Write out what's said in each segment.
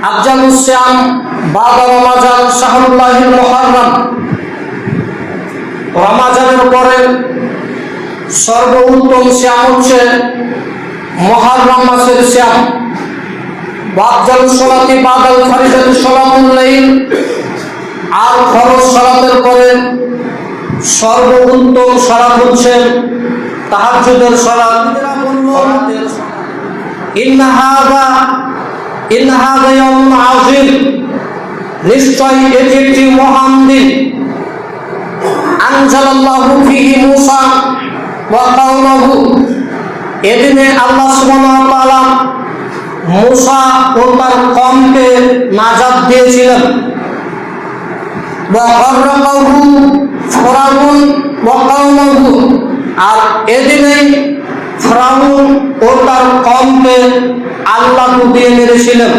আফজালুস সিয়াম বাদা রমাজান শাহরুল্লাহিল মুহাররম। রমাজানের পরে সর্বোত্তম সিয়াম হচ্ছে মুহাররম মাসের সিয়াম। আফজালুস সালাতি বাদাল ফরিজাতি সালাতুল লাইল। আর ফরজ সালাতের পরে সর্বোত্তম সালাত হচ্ছে তাহাজ্জুদের সালাত। ইন্না হাযা ইয়াউমুন আযীম, নিশ্চয় এটি একটি মহান দিন। আনজালাল্লাহু ফীহি মূসা ওয়া কাওমাহু, এদিনে আল্লাহ সুবহানাহু ওয়া তাআলা মূসা ও তার কওমকে নাজাত দিয়েছিলেন। ওয়া গাররাকাহু ফিরআউন ওয়া কাওমাহু, আর এদিনেই ফিরআউন ও তার কওমকে আল্লাহ ডুবিয়ে মেরেছিলেন।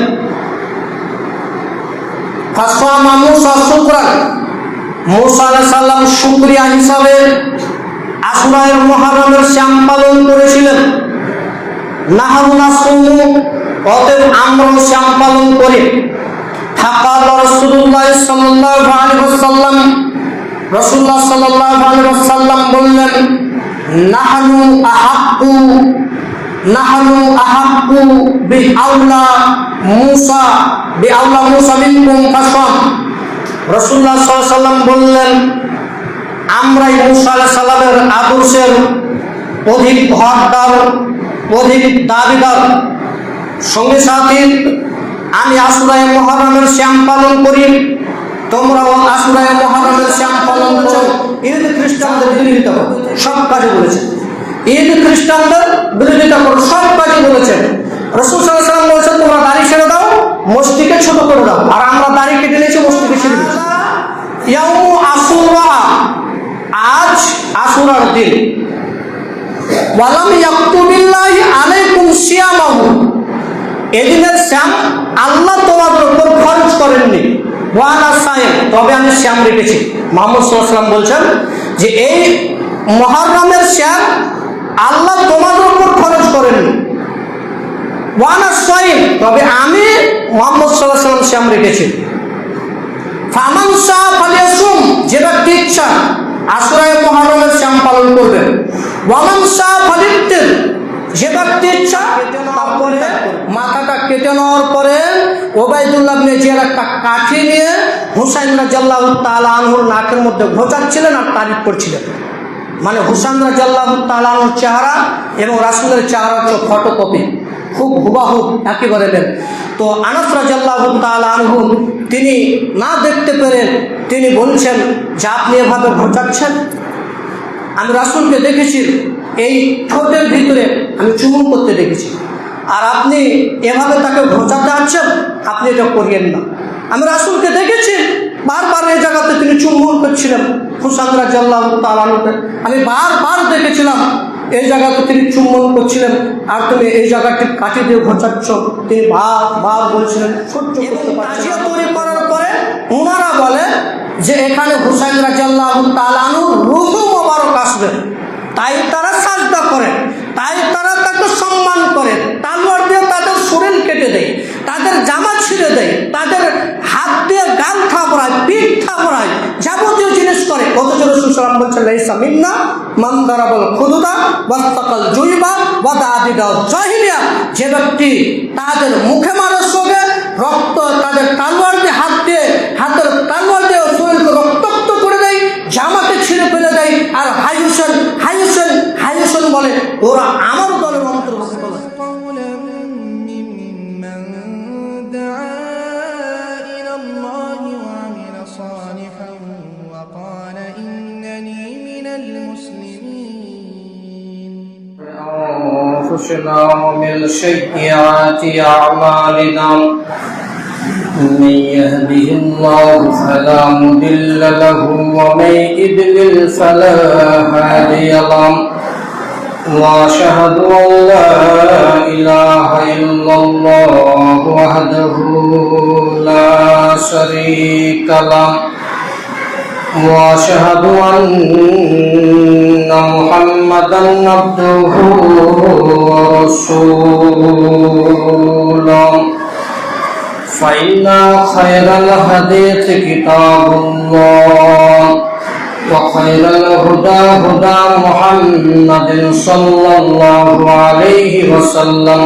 ফাসামা মূসা শুকরান, মূসা আলাইহিস সালাম শুকরিয়া হিসাবে আশুরার মুহররমের সিয়াম পালন করেছিলেন। নাহনু নাসুমু, অতএব আমরাও সিয়াম পালন করি। ফাকাল রাসূলুল্লাহ সাল্লাল্লাহু আলাইহি ওয়াসাল্লাম, রাসূলুল্লাহ সাল্লাল্লাহু আলাইহি ওয়াসাল্লাম বললেন, নাহনু আহাক্কু বিআওলা মূসা মিনকুম ফাসাম। রাসূলুল্লাহ সাল্লাল্লাহু আলাইহি ওয়াসাল্লাম বললেন, আমরাই মূসা আলাইহিস সালামের আদর্শের অধিক হকদার, অধিক দাবিদার। সঙ্গে সাথী, আমি আশুরায়ে মুহররমের সিয়াম পালন করি, তোমরাও আশুরায়ে মুহররমের সিয়াম পালন করো। ঈদ খ্রিস্টানদের বিরোধিতা করো, সব কাজে বলেছেন। ঈদ খ্রিস্টানদের বিরোধিতা করো, সব কাজে বলেছেন। রাসূল সাল্লাল্লাহু আলাইহি ওয়াসাল্লাম বলেছেন, তোমরা দাড়ি ছেড়ে দাও, মসজিদকে ছোট করে দাও। আর আমরা দাড়ি কেটে নিয়েছি, মসজিদকে ছেড়ে দিয়েছি। ইয়াউমু আশুরা, আজ আশুরার দিন। ওয়ালাম ইয়াকতুবিল্লাহি আলাইকুম সিয়ামাহু, এদিনের সিয়াম আল্লাহ তোমাদের উপর ফরজ করেননি। ওয়ানা সায়েম, তবে আমি সিয়াম রেখেছি। মুহাম্মদ সাল্লাল্লাহু আলাইহি ওয়াসাল্লাম বলছেন যে এই মুহররমের সিয়াম আল্লাহ তোমাদের উপর ফরজ করেননি। ওয়ানা সায়েম, তবে আমি মুহাম্মদ সাল্লাল্লাহু আলাইহি ওয়াসাল্লাম সিয়াম রেখেছি। ফামান শাআ ফালিয়াসুম, যে ব্যক্তি ইচ্ছা আশুরায়ে মুহররমের সিয়াম পালন করবে। ওয়ামান শাআ ফালিফতির, যে ব্যক্তি ইচ্ছা তারপরে মাথাটা কেটে নেওয়ার পরে ওবাইদুল্লাহ ইবনে জিয়াদ একটা কাঠি নিয়ে হুসাইন রাদিয়াল্লাহু তাআলা আনহুর নাকের মধ্যে ঘোচাচ্ছিলেন আর তারিফ করছিলেন। মানে হুসাইন রাদিয়াল্লাহু তাআলা আনহুর চেহারা এবং রাসূলের চেহারার তো ফটোকপি, খুব হুবাহু একেবারে দেন। তো আনাস রাদিয়াল্লাহু তাআলা আনহু তিনি না দেখতে পেরে তিনি বলছেন যে আপনি এভাবে ঘোচাচ্ছেন, আমি রাসূলকে দেখেছি এই ঠোঁটের ভিতরে আমি চুমুন করতে দেখেছি, আর আপনি এভাবে তাকে ঘোচাতে আছেন, আপনি এটা করিয়েন না। আমি রাসূলকে দেখেছি বারবার এই জায়গাতে তিনি চুম্বন করছিলেন হুসাইন রাদিয়াল্লাহু তাআলা আনহুকে, আমি বারবার দেখেছিলাম এই জায়গাতে তিনি চুম্বন করছিলেন, আর তুমি এই জায়গাটি কাঠি দিয়ে ঘোচাচ্ছ। তিনি বারবার বলছিলেন, সহ্য করতে পারছেন। তৈরি করার পরে ওনারা বলে যে এখানে হুসাইন রাদিয়াল্লাহু তাআলা আনহুর রূহ মোবারক আসবে, তাই তারা সাজদা করে, তাই তারা তাকে সম্মান করে, তালোয়ার দিয়ে তাদের শরীর কেটে দেয়, তাদের জামা ছিঁড়ে দেয়, তাদের হাত দিয়ে গাল থাপড়ায়, পিঠ থাপড়ায়, যাবতীয় জিনিস করে। অথচ রাসূল সাল্লাল্লাহু আলাইহি ওয়াসাল্লাম বলছেন, লাইসা মিন্না মান দারাবাল খুদুদা ওয়াস্তাকাল জুইবা ওয়া দাআদিদা জাহিলিয়া, যে ব্যক্তি তাদের মুখে মারে সঙ্গে রক্ত, তাদের তালোয়ার দিয়ে হাতের তালোয়ার দিয়ে শরীরকে রক্তাক্ত করে দেয়, জামাকে ছিঁড়ে ফেলে দেয়, আর হাই হোসেন বলে, ওরা আমার দলের অন্তর্ভুক্ত। ومن سيئات أعمالنا، من يهده الله فلا مضل له ومن يضلل فلا هادي له، وأشهد أن لا إله إلا الله وحده لا شريك له، وأشهد أن محمدا عبده ورسوله، فإن خير الحديث كتاب الله وخير الهدى هدى محمد صلى الله عليه وسلم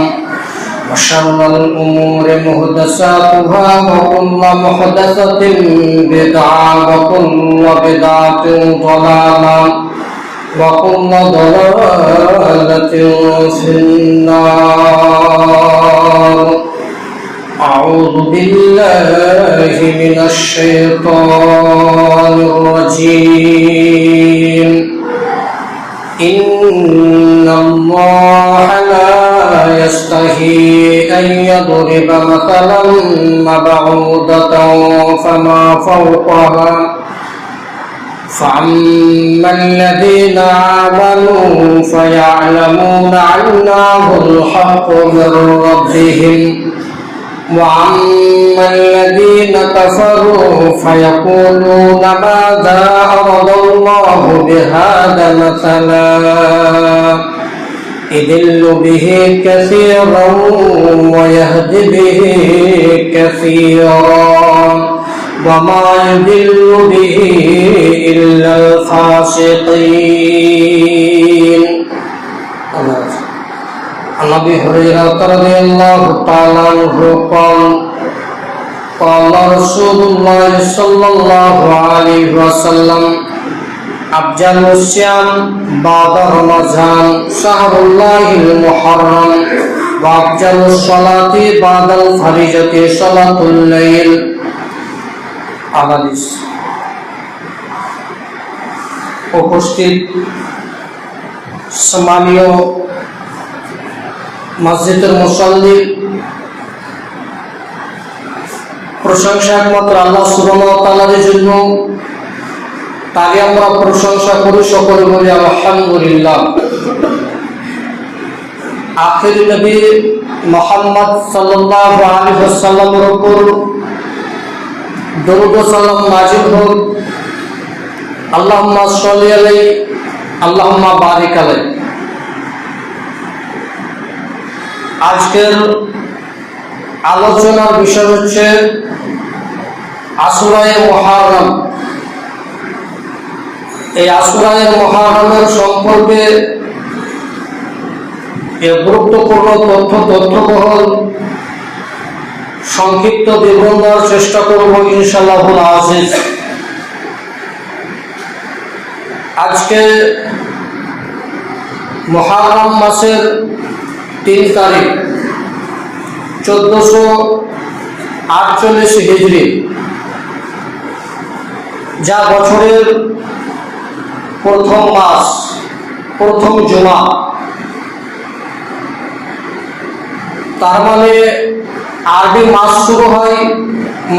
وشر الأمور محدثاتها وكل محدثة بدعة وكل بدعة ضلالة وكل ضلالة في النار. أعوذ بالله من الشيطان الرجيم. إن الله لا يستحيي أن يضرب مثلا بعوضة فما فوقها فأما الذين آمنوا فيعلمون أنه الحق من ربهم وأما الذين كفروا فيقولون ماذا أراد الله بهذا مثلا يضل به كثيرا ويهدي به كثيرا وما يضل به إلا الفاسقين. عن أبي هريرة رضي الله تعالى عنه قال قال رسول الله صلى الله عليه وسلم أفضل الصيام بعد رمضان شهر الله المحرم وأفضل الصلاة بعد الفريضة صلاة الليل. হাদিস। উপস্থিত সম্মানীয় মসজিদের মুসল্লি, প্রশংসা একমাত্র আল্লাহ সুবহানাহু ওয়া তাআলার জন্য, তারই আমরা প্রশংসা করি, সকলে বলি আলহামদুলিল্লাহ। আখির নবী মুহাম্মদ সাল্লাল্লাহু আলাইহি ওয়াসাল্লামের উপর দরুদ ও সালাম নাযিল হোক। আল্লাহুম্মা সাল্লি আলাইহি আল্লাহুম্মা বারিক আলাইহি। আজকের আলোচনার বিষয় হচ্ছে আশুরায়ে মুহররম। এই আশুরায়ে মুহররমের সম্পর্কে গুরুত্বপূর্ণ তথ্যবহুল সংক্ষিপ্ত বিবরণ দেওয়ার চেষ্টা করব ইনশাআল্লাহুল আজিজ। আজকে মুহররম মাসের 3 তারিখ 1448 হিজরি, যা বছরের প্রথম মাস, প্রথম জুমা। তার মানে আরবি মাস শুরু হয়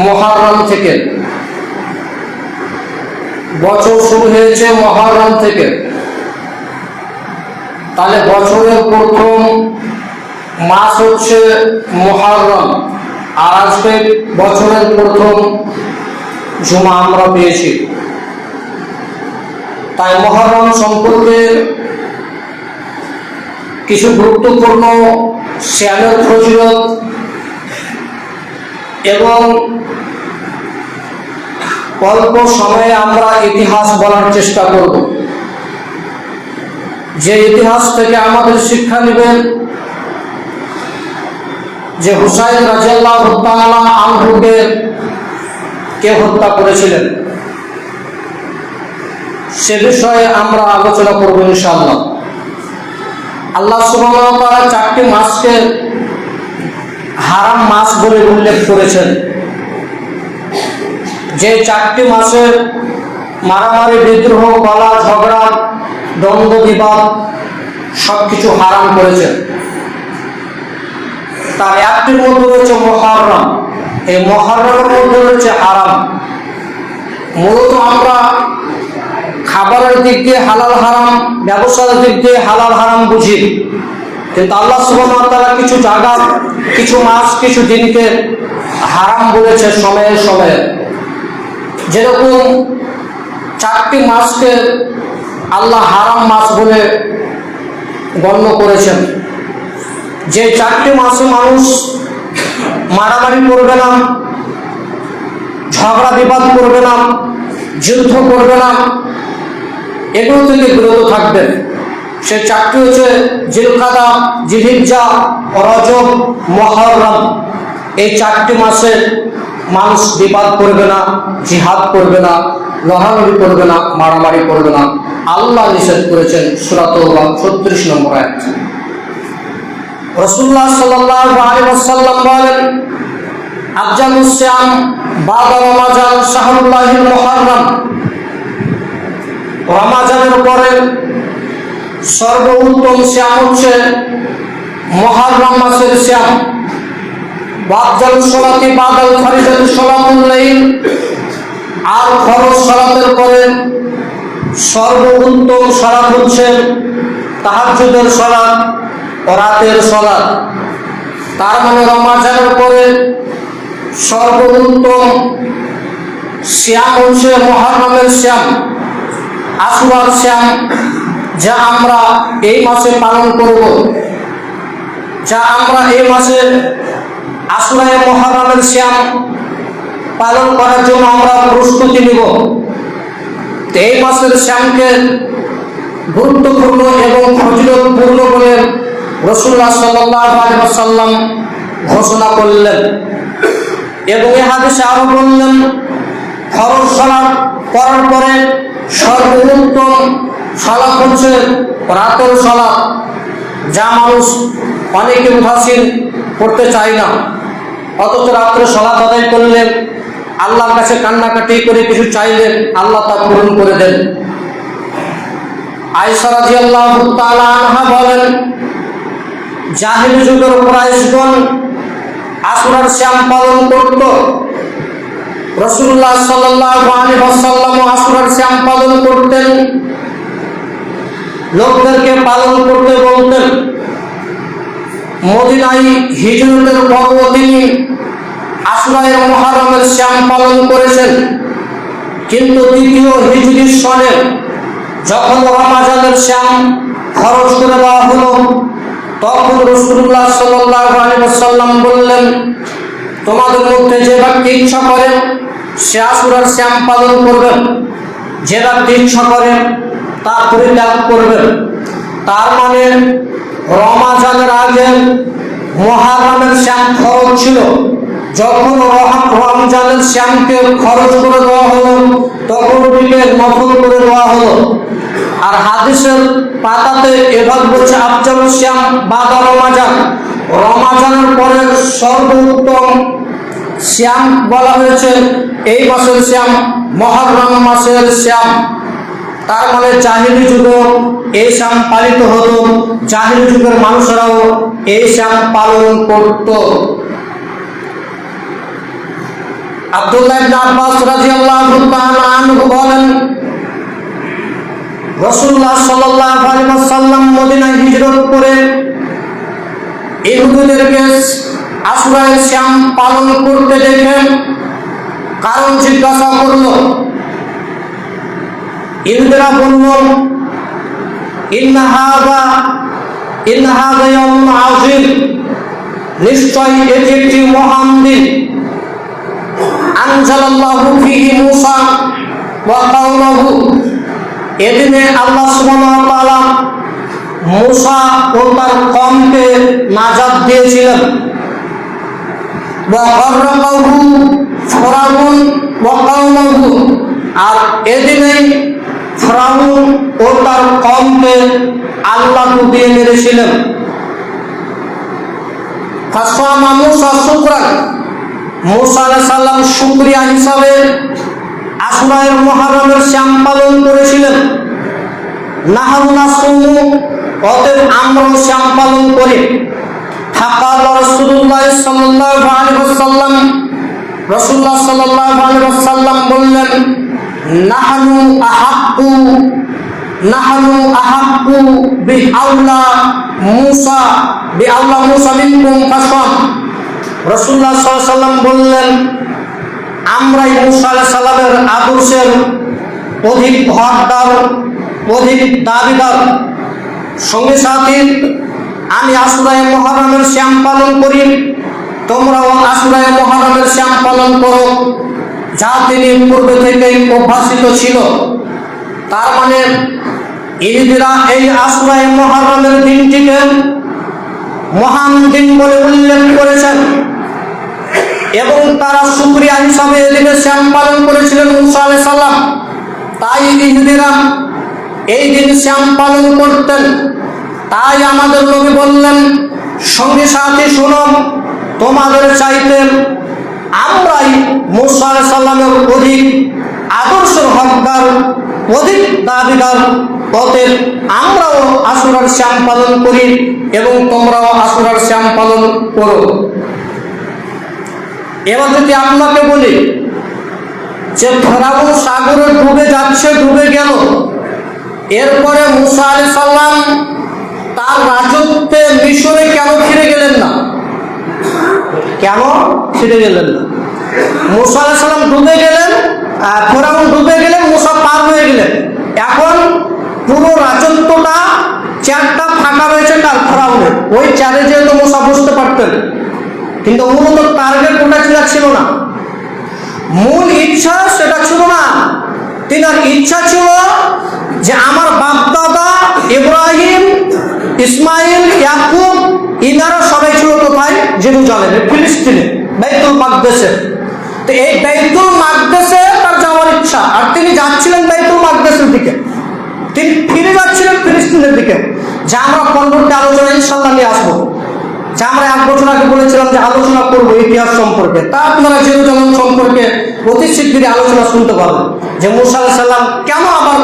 মুহররম থেকে, বছর শুরু হয়েছে মুহররম থেকে। তাহলে বছরের প্রথম মাস হচ্ছে মুহররম, আর আজকে বছরের প্রথম জুমা আমরা পেয়েছি। তাই মুহররম সম্পর্কে কিছু গুরুত্বপূর্ণ সিয়ারত ফজিলত এবং অল্প সময়ে আমরা ইতিহাস বলার চেষ্টা করব, যে ইতিহাস থেকে আমাদের শিক্ষা নেবেন যে হুসাইন রাদিয়াল্লাহু তাআলা আনহুকে কে হত্যা করেছিলেন, সে বিষয়ে আমরা আলোচনা করব ইনশাআল্লাহ। আল্লাহ সুবহানাহু ওয়া তাআলা 4টি মাসকে হারাম মাস বলে উল্লেখ করেছেন, যে 4টি মাসে মারামারি, বিদ্রোহ, কলা ঝগড়া, দ্বন্দ্ব বিবাদ সবকিছু হারাম করেছেন। তার একটির মধ্যে রয়েছে মুহররম। এই মুহররমের মধ্যে রয়েছে হারাম। মূলত আমরা খাবারের দিক দিয়ে হালাল হারাম, ব্যবসার দিক দিয়ে হালাল হারাম বুঝি, কিন্তু আল্লাহ সুবহানাহু ওয়া তাআলা কিছু জায়গা, কিছু মাস, কিছু দিনকে হারাম বলেছে সময়ে সময়ে। যেরকম 4টি মাসকে আল্লাহ হারাম মাস বলে গণ্য করেছেন, যে 4টি মাসে মানুষ মারামারি করবে না, ঝগড়া বিবাদ করবে না, যুদ্ধ করবে না, এগুলো থেকে বিরত থাকবেন। সে চারটি হচ্ছে জিলকাদা, জিলহিজ্জা, রজব, মুহররম। এই চারটি মাসে মানুষ বিবাদ করবে না, জিহাদ করবে না, লড়ালড়ি করবে না, মারামারি করবে না। আল্লাহ নিষেধ করেছেন সূরা তাওবা 36 নম্বর আয়াত। রাসূলুল্লাহ সাল্লাল্লাহু আলাইহি ওয়াসাল্লাম বলেন, আফজালুস সিয়াম বাদা রমাজান শাহরুল্লাহিল মুহররম। রমাজানের পরে সর্বোত্তম সিয়াম হচ্ছে মুহররম মাসের সিয়াম। ওয়াফজাল সালাতি বাদাল ফরিজাতি সালাতুল লাইল। আর ফরজ সালাতের পরে সর্বোত্তম সালাত হচ্ছে তাহাজ্জুদের সালাত, রাতের সালাত। তার মানে রমাজানের পরে সর্বোত্তম সিয়াম হচ্ছে মুহররমের সিয়াম, আশুরার সিয়াম, যা আমরা এই মাসে পালন করব, যা আমরা এই মাসে আশুরায়ে মুহররমের সিয়াম পালন করার জন্য আমরা প্রস্তুতি নিব। এই মাসের সিয়ামকে গুরুত্বপূর্ণ এবং ফজিলতপূর্ণ বলে রাসূলুল্লাহ সাল্লাল্লাহু আলাইহি ওয়াসাল্লাম ঘোষণা করলেন। এবং এই হাদিসে আরো বললেন, ফরজ সালাত করার পরে সর্বোত্তম সালাত হচ্ছে রাতের সালাত, যা মানুষ অনেকে উদাসীন করতে চায় না, অথচ রাত্রে সালাত আদায় করলে আল্লাহর কাছে কান্নাকাটি করে কিছু চাইলে আল্লাহ তা পূরণ করে দেন। আয়েশা রাদিয়াল্লাহু তাআলা আনহা বলেন, জাহিলি যুগের কুরাইশগণ আশুরার সিয়াম পালন করত। রাসূলুল্লাহ সাল্লাল্লাহু আলাইহি ওয়াসাল্লাম আশুরার সিয়াম পালন করতেন, লোকদেরকে পালন করতে বলতেন। মদিনায় হিজরতের পর তিনি আশুরায়ে মুহররমের সিয়াম পালন করেছেন। কিন্তু দ্বিতীয় হিজরি সনে যখন রমাজানের সিয়াম ফরজ করে দেওয়া হলো, তখন রাসূলুল্লাহ সাল্লাল্লাহু আলাইহি ওয়াসাল্লাম বললেন, তোমাদের মধ্যে যে ব্যক্তি ইচ্ছা করেন সে আশুরার সিয়াম পালন করবেন, যে ব্যক্তি ইচ্ছা করেন তা পরিত্যাগ করবেন। তার মানে রমাজানের আগে মুহররমের সিয়াম ফরজ ছিল, যখন রমজানের সিয়ামকে খরচ করে দেওয়া হলো তখন ওটিকে নফল করে দেওয়া হলো। আর হাদিসের পাতাতে এভাবে বলছে, আফজালুস সিয়াম বাদা রমাজান, রমাজানের পরে সর্বোত্তম সিয়াম বলা হয়েছে এই মাসের সিয়াম, মুহররম মাসের সিয়াম। তার মানে জাহিলি যুগেও এই সিয়াম পালিত হতো, জাহিলি যুগের মানুষেরাও এই সিয়াম পালন করত। আব্দুল্লাহ ইবনে আব্বাস রাদিয়াল্লাহু তাআলা আনহু বলেন, রাসূলুল্লাহ সাল্লাল্লাহু আলাইহি ওয়াসাল্লাম মদিনায় হিজরত করে ইহুদিদেরকে আশুরায়ে সিয়াম পালন করতে দেখে কারণ জিজ্ঞাসা করল। ইহুদিরা বলল, ইন্না হাযা ইয়াউমুন আযীম, নিশ্চয় এটি একটি মহান দিন। আনজালাল্লাহু ফীহি মূসা ওয়া কাওমাহু, এদিনে আল্লাহ সুবহানাহু ওয়া তাআলা মূসা ও তার কওমকে নাজাত দিয়েছিলেন। ওয়া গাররাকাহু ফিরআউন ওয়া কাওমাহু, আর এদিনে ফিরআউন ও তার কওমকে আল্লাহ ডুবিয়ে মেরেছিলেন। ফাসামা মূসা শুকরান, মূসা আলাইহিস সালাম শুকরিয়া হিসাবে আশুরায়ে মুহররমের সিয়াম পালন করেছিলেন। নাহনু নাসুমু, অতএব আমরাও সিয়াম পালন করি। ফাকাল রাসূলুল্লাহ সাল্লাল্লাহু আলাইহি ওয়াসাল্লাম, রাসূলুল্লাহ সাল্লাল্লাহু আলাইহি ওয়াসাল্লাম বললেন, নাহনু আহাক্কু বিআওলা মূসা মিনকুম ফাসাম। রাসূলুল্লাহ সাল্লাল্লাহু আলাইহি ওয়াসাল্লাম বললেন, আমরাই মূসা আলাইহিস সালামের আদর্শের অধিক হকদার, অধিক দাবিদার। সঙ্গে সাথে আমি আশুরায়ে মুহররমের সিয়াম পালন করি, তোমরাও আশুরায়ে মুহররমের শ্যাম পালন করো, যা তিনি পূর্বে থেকেই অভ্যাসিত ছিল। তার মানে ইহুদিরা এই আশুরায়ে মুহররমের দিনটিকে মহান দিন বলে উল্লেখ করেছেন এবং তারা শুকরিয়া হিসাবে এদিকে শ্যাম পালন করেছিলেন মুসা আলাইহিস সালাম। তাই ইহুদিরা এই দিন শ্যাম পালন করতেন। তাই আমাদের নবী বললেন, সঙ্গী সাথী শোনো, তোমাদের চাইতে আমরাই মুসা আলাইহিস সালামের অধিক আদর্শের হকদার, অধিক দাবিদার। অতএব আমরাও আশুরার শ্যাম পালন করি এবং তোমরাও আশুরার শ্যাম পালন করো। এবার যদি আপনাকে বলি যে ফেরাউন সাগরে ডুবে যাচ্ছে, ডুবে গেল, এরপরে মুসা আলাইহিস সালাম তার রাজত্বে মিশরে কেন ফিরে গেলেন না? কেন ফিরে গেলেন না? মুসা আলাইহিস সালাম ডুবে গেলেন, ফেরাউন ডুবে গেলেন, মুসা পার হয়ে গেলেন। এখন পুরো রাজত্বটা চেয়ারটা ফাঁকা রয়েছে কার? ফেরাউনের। ওই চেয়ারে যেহেতু মুসা বসতে পারতেন, কিন্তু মূলত টার্গেট ওটা ছিল না, মূল ইচ্ছা সেটা ছিল না। তিনার ইচ্ছা ছিল যে আমার বাপ দাদা ইব্রাহিম, ইসমাইল, ইয়াকুব, ইনারা সবাই ছিল কোথায়? জেরুজালেমে, ফিলিস্তিনে, বাইতুল মাকদেসে। তো এই বাইতুল মাকদেসে তার যাওয়ার ইচ্ছা, আর তিনি যাচ্ছিলেন বাইতুল মাকদেসের দিকে, তিনি ফিরে যাচ্ছিলেন ফিলিস্তিনের দিকে। যা আমরা পরবর্তী আলোচনা ইনশাআল্লাহ নিয়ে আসবো, যা আমরা এক বছর আগে বলেছিলাম যে আলোচনা করবো ইতিহাস সম্পর্কে। তা আপনারা জেরুজালেম সম্পর্কে অতি শীঘ্রই আলোচনা শুনতে পাবেন, যে মুসা আলাইহিস সালাম কেন আবার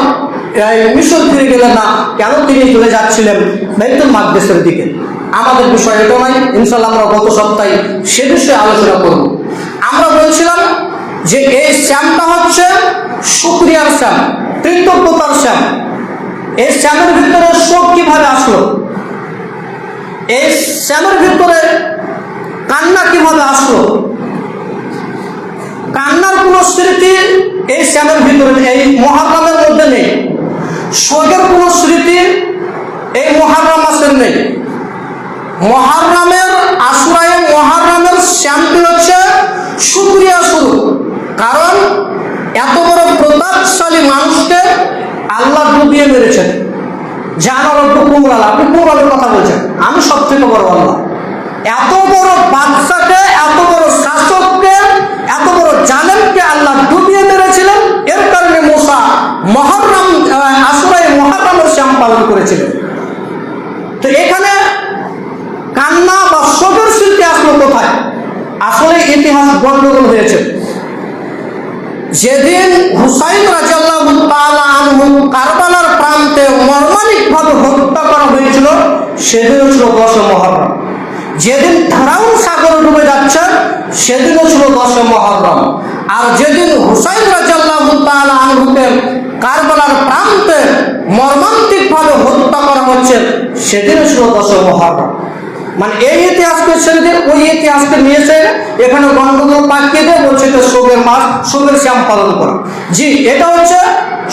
মিশর ফিরে গেলেন না, কেন তিনি চলে যাচ্ছিলেন বাইতুল মাকদেসের দিকে। আমাদের বিষয় এটা নয়, ইনশাআল্লাহ আমরা গত সপ্তাহে সে বিষয়ে আলোচনা করব। আমরা বলছিলাম যে এই শ্যামটা হচ্ছে শুকরিয়ার শ্যাম, কৃতজ্ঞতার শ্যাম। এই শ্যামের ভিতরে শোক কিভাবে আসলো? এই শ্যামের ভিতরে কান্না কিভাবে আসলো? কান্নার কোন স্মৃতি এই শ্যামের ভিতরে, এই মুহররমের মধ্যে নেই। শোকের কোন স্মৃতি এই মুহররম মাসের নেই। মুহররমের আশুরায়ে মুহররমের শ্যামটি হচ্ছে শুকরিয়া শুরু। কারণ এত বড় প্রতাপশালী মানুষকে আল্লাহ ডুবিয়ে মেরেছেন। জানার অর্থ কুমরাল, আপনি কুমরালের কথা বলছেন, আমি সব থেকে বড় আল্লাহ। এত বড় বাদশাকে, এত বড় শাসককে, এত বড় জালেমকে আল্লাহ ডুবিয়ে মেরেছিলেন। এর কারণে মুসা মুহররম আশুরায়ে মুহররমের শ্যাম পালন করেছিলেন। তো এখানে কান্না বা শোকের স্মৃতি আসলো কোথায়? আসলে ইতিহাস গন্ডগোল হয়েছে। যেদিন হুসাইন রাদিয়াল্লাহু তাআলা আনহু কারবালার প্রান্তে মর্মান্তিকভাবে হত্যা করা হয়েছিল, সেদিনও ছিল 10 মুহররম। যেদিন ফেরাউন সাগরে ডুবে যাচ্ছে, সেদিনও ছিল 10 মুহররম। আর যেদিন হুসাইন রাদিয়াল্লাহু তাআলা আনহুকে কারবালার প্রান্তে মর্মান্তিকভাবে হত্যা করা হচ্ছে, সেদিনও ছিল 10 মুহররম। মানে এই ইতিহাসকে ছেড়ে দিয়ে ওই ইতিহাসকে নিয়েছে এখানে গন্ডগোল পাকিয়ে দিয়ে বলছে যে শোকের মাস, শোকের শ্যাম পালন করা। জি, এটা হচ্ছে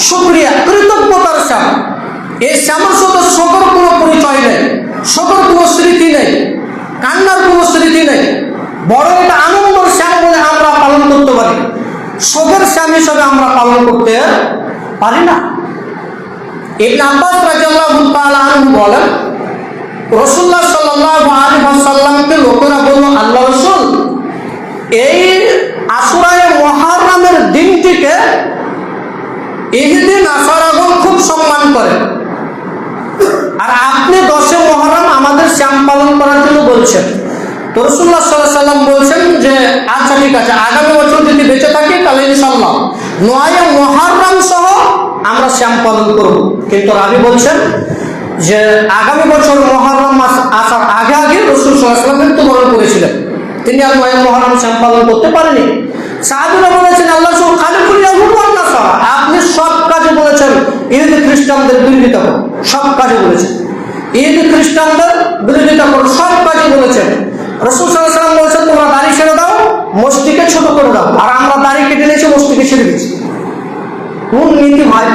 শুকরিয়া, কৃতজ্ঞতার শ্যাম। এই শ্যামের সাথে শোকের কোনো পরিচয় নেই, শোকের কোনো স্মৃতি নেই, কান্নার কোনো স্মৃতি নেই। বড় এটা আনন্দের শ্যাম বলে আমরা পালন করতে পারি, শোকের শ্যাম হিসাবে আমরা পালন করতে পারি না। ইবনে আব্বাস রাদিয়াল্লাহু তাআলা আনহু বলেন, রাসূলুল্লাহ সাল্লাল্লাহু আলাইহি ওয়াসাল্লামকে লোকেরা বলল, আল্লাহ রাসূল, এই আশুরায়ে মুহররমের দিনটিকে ইহুদি নাসারাগণ খুব সম্মান করে, আর আপনি 10 মুহররম আমাদের শ্যাম পালন করার জন্য বলছেন। তো রাসূলুল্লাহ সাল্লাল্লাহু আলাইহি ওয়াসাল্লাম বলছেন যে আচ্ছা ঠিক আছে, আগামী বছর যদি বেঁচে থাকি তাহলে ইনশাআল্লাহ 9 মুহররম সহ আমরা শ্যাম পালন করব। কিন্তু রাবি বলছেন যে আগামী বছর মুহররম মাস আসার আগে আগে রাসূল সাল্লাল্লাহু আলাইহি ওয়াসাল্লাম মৃত্যুবরণ করেছিলেন, তিনি আর 9 মুহররম শ্যাম পালন করতে পারেনি। সাহাবীরা বলেছেন, আল্লাহ রাসূল খালিকুল ইয়াহুদ ওয়ান নাসারা, আপনি সব কাজে বলেছেন ইহুদি খ্রিস্টানদের বিরোধিতা করো, সব কাজে বলেছেন ইহুদি খ্রিস্টানদের বিরোধিতা করো, সব কাজে বলেছেন। রাসূল সাল্লাল্লাহু আলাইহি ওয়াসাল্লাম বলেছেন, তোমরা দাড়ি ছেড়ে দাও, মস্তিকে ছোট করে দাও, আর আমরা দাড়ি কেটে নিয়েছি, মস্তিকে ছেড়ে দিচ্ছি। কোন নীতি ভাই?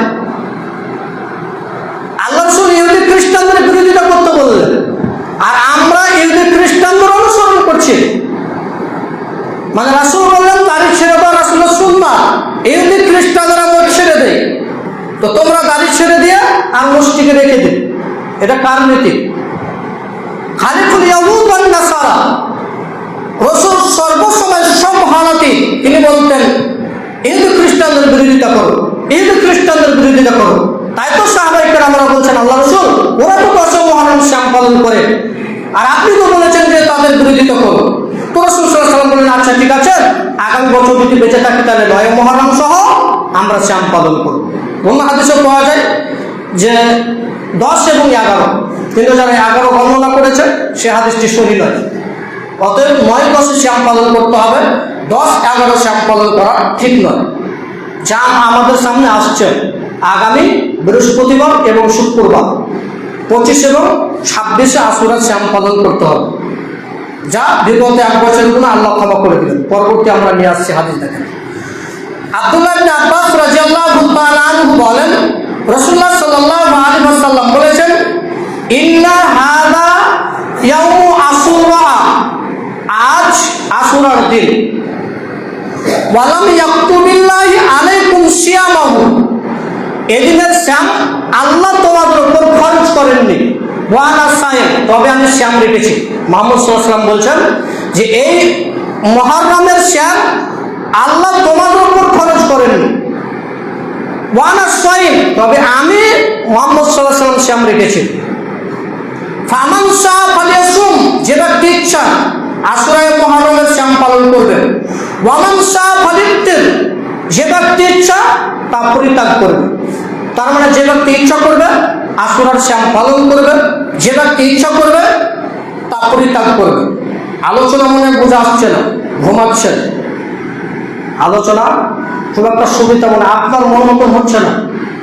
আল্লাহ রাসূল ইহুদি খ্রিস্টানদের বিরোধিতা করতে বললেন, আর আমরা ইহুদি খ্রিস্টানদের অনুসরণ করছি। মানে রাসূল বললেন দাড়ি ছেড়ে দাও, রাসূলের সুন্নাত। ইহুদি খ্রিস্টানরা মুখ ছেড়ে দেয়, তো তোমরা দাড়ি ছেড়ে দিয়ে আর মুষ্টিকে রেখে দিও। এটা কার নীতি? খালিকুল ইয়াহুদ ওয়ান নাসারা। রাসূল সর্বসময় সব হালাতে তিনি বলতেন ইহুদি খ্রিস্টানদের বিরোধিতা করো, ইহুদি খ্রিস্টানদের বিরোধিতা করো। তাই তো সাহাবায়ে কেরামরা বলছেন, আল্লাহ রাসূল ওরা তো 10 মুহররম শ্যাম পালন করে, আর আপনি তো বলেছেন যে তাদের বিরোধিতা করো। তো রাসূল সাল্লাল্লাহু আলাইহি ওয়াসাল্লাম বললেন, আচ্ছা ঠিক আছে, আগামী বছর যদি বেঁচে থাকি তাহলে 9 মুহররম সহ আমরা শ্যাম পালন করব। অন্য হাদিসে পাওয়া যায় যে 10 এবং 11, কিন্তু যারা 11 গণনা করেছে সে হাদিসটি সহিহ নয়। অতএব 9-10 শ্যাম পালন করতে হবে, 10-11 শ্যাম পালন করা ঠিক নয়। যা আমাদের সামনে আসছে আগামী বৃহস্পতিবার এবং শুক্রবার 25 এবং 26 আশুরার শ্যাম পালন করতে হবে, যা বিগত 1 বছরের গুনাহ আল্লাহ ক্ষমা করে দিলেন। পরবর্তী আমরা নিয়ে আসছি হাদিস দেখেন। আব্দুল্লাহ ইবনে আব্বাস রাদিয়াল্লাহু তাআলা আনহু বলেন, রাসূলুল্লাহ সাল্লাল্লাহু আলাইহি ওয়াসাল্লাম বলেছেন, ইন্না হাযা ইয়াউমু আশুরা, আজ আশুরার দিন, ওয়ালাম ইয়াকতুবিল্লাহি আলাইকুম সিয়ামাহু, এদিনের শ্যাম আল্লাহ তোমাদের উপর ফরজ করেননি, ওয়ানা সায়েম, তবে আমি শ্যাম রেখেছি। মুহাম্মদ সাল্লাল্লাহু আলাইহি ওয়াসাল্লাম বলছেন যে এই মুহররমের শ্যাম আল্লাহ তোমাদের উপর ফরজ করেননি, ওয়ানা সায়েম, তবে আমি মুহাম্মদ সাল্লাল্লাহু আলাইহি ওয়াসাল্লাম শ্যাম রেখেছি। ফামান শাআ ফালিয়াসুম, যে ব্যক্তি ইচ্ছা আশুরায়ে মুহররমের শ্যাম পালন করবে। ওয়ামান শাআ ফালিফতির, যে ব্যক্তি ইচ্ছা তা পরিত্যাগ করবে। তার মানে যে ব্যক্তি ইচ্ছা করবে আশুরার শ্যাম পালন করবে, যে ব্যক্তি ইচ্ছা করবে তা পরিত্যাগ করবে। আলোচনা মনে বোঝা আসছে না, ঘুমাচ্ছেন, আলোচনা খুব একটা সুবিধা মনে আপনার মন মতন হচ্ছে না,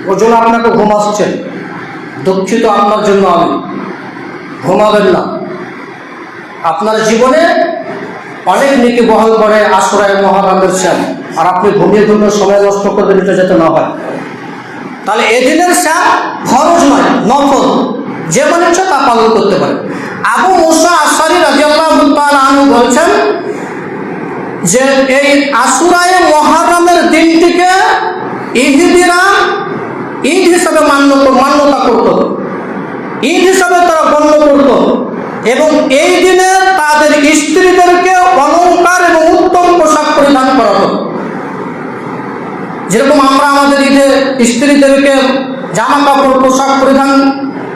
ওই জন্য আপনাকে ঘুম আসছেন। দুঃখিত আপনার জন্য আমি। ঘুমাবেন না, আপনার জীবনে অনেক নেকি বহাল করে আশুরায়ে মুহররমের শ্যাম, আর আপনি ঘুমিয়ে ঘুমিয়ে সময় নষ্ট করবেন, এটা যাতে না হয়। তাহলে এদিনের শ্যাম ফরজ নয়, নফল, যে মনে ইচ্ছা তা পালন করতে পারে। আবু মুসা আশআরী রাদিয়াল্লাহু তাআলা আনহু বলছেন যে এই আশুরায়ে মুহররমের দিনটিকে ইহুদিরা ঈদ হিসাবে মান্যতা করত, ঈদ হিসাবে তারা গণ্য করত, এবং এই দিনে তাদের স্ত্রীদেরকে অলংকার এবং উত্তম পোশাক পরিধান করাতো। যেরকম আমরা আমাদের ঈদে স্ত্রীদেরকে জামা কাপড় পোশাক পরিধান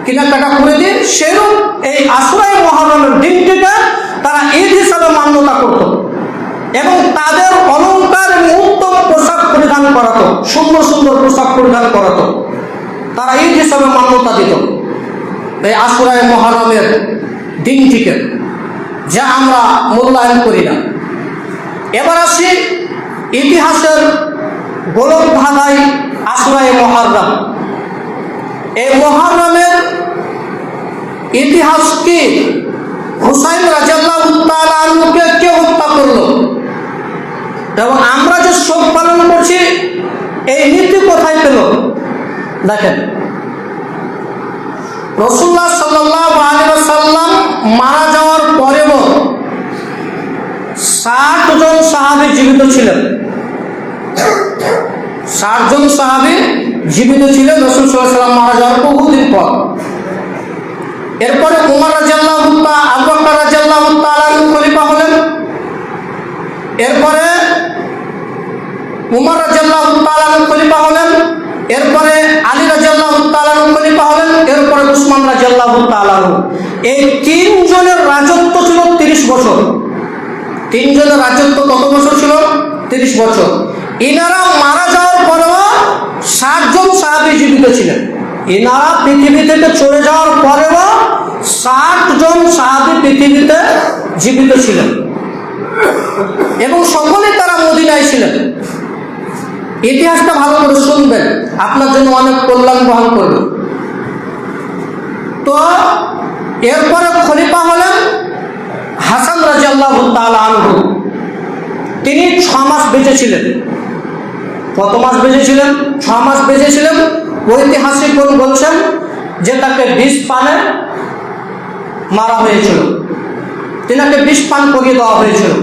কেনাকাটা করে দিই, সেরকম এই আশুরায়ে মুহররমের দিনটিকে তারা ঈদ হিসাবে মান্যতা করত এবং তাদের অলংকার এবং উত্তম পোশাক পরিধান করাতো, সুন্দর সুন্দর পোশাক পরিধান করাতো, তারা ঈদ হিসাবে মান্যতা দিত এই আশুরায়ে মুহররমের দিনটিকে, যা আমরা মূল্যায়ন করি না। এবার আসি ইতিহাসের গোলক ধাঁধায় আশুরায়ে মুহররম। এই মুহররমের ইতিহাস কি? হুসাইন রাদিয়াল্লাহু তাআলা আনহুকে কে হত্যা করলো, এবং আমরা যে শোক পালন করছি এই নীতি কোথায় পেল? দেখেন, রাসূলুল্লাহ সাল্লাল্লাহু আলাইহি ওয়াসাল্লাম মারা যাওয়ার পরেও 60 জন সাহাবী জীবিত ছিলেন। 60 জন সাহাবী জীবিত ছিলেন রাসূল সাল্লাল্লাহু আলাইহি ওয়াসাল্লাম মারা যাওয়ার বহুদিন পর। এরপরে উমর রাদিয়াল্লাহু তাআলা, আবু বকর রাদিয়াল্লাহু তাআলা খলিফা হলেন। এরপরে উমর রাদিয়াল্লাহু তাআলা খলিফা হলেন। এরপরে আলী রাদিয়াল্লাহু তাআলা খলিফা হলেন। এরপরে উসমান রাদিয়াল্লাহু তাআলা। এই 3 জনের রাজত্ব ছিল 30 বছর। 3 জনের রাজত্ব কত বছর ছিল? 30 বছর। ইনারা মারা যাওয়ার পরেও 60 জন সাহাবী জীবিত ছিলেন। ইনারা পৃথিবী থেকে চলে যাওয়ার পরেও 60 জন সাহাবী পৃথিবীতে জীবিত ছিলেন এবং সকলেই তারা মদিনায় ছিলেন। ইতিহাসটা ভালো করে শুনবেন, আপনার জন্য অনেক কল্যাণ বহন করবে। তো এরপরে খলিফা হলেন হাসান রাদিয়াল্লাহু তাআলা আনহু। তিনি 6 মাস বেঁচে ছিলেন। কত মাস বেঁচে ছিলেন? 6 মাস বেঁচে ছিলেন। ঐতিহাসিকগণ বলছেন যে তাকে বিষ পানে মারা হয়েছিল, তিনাকে বিষ পান করিয়ে দেওয়া হয়েছিল।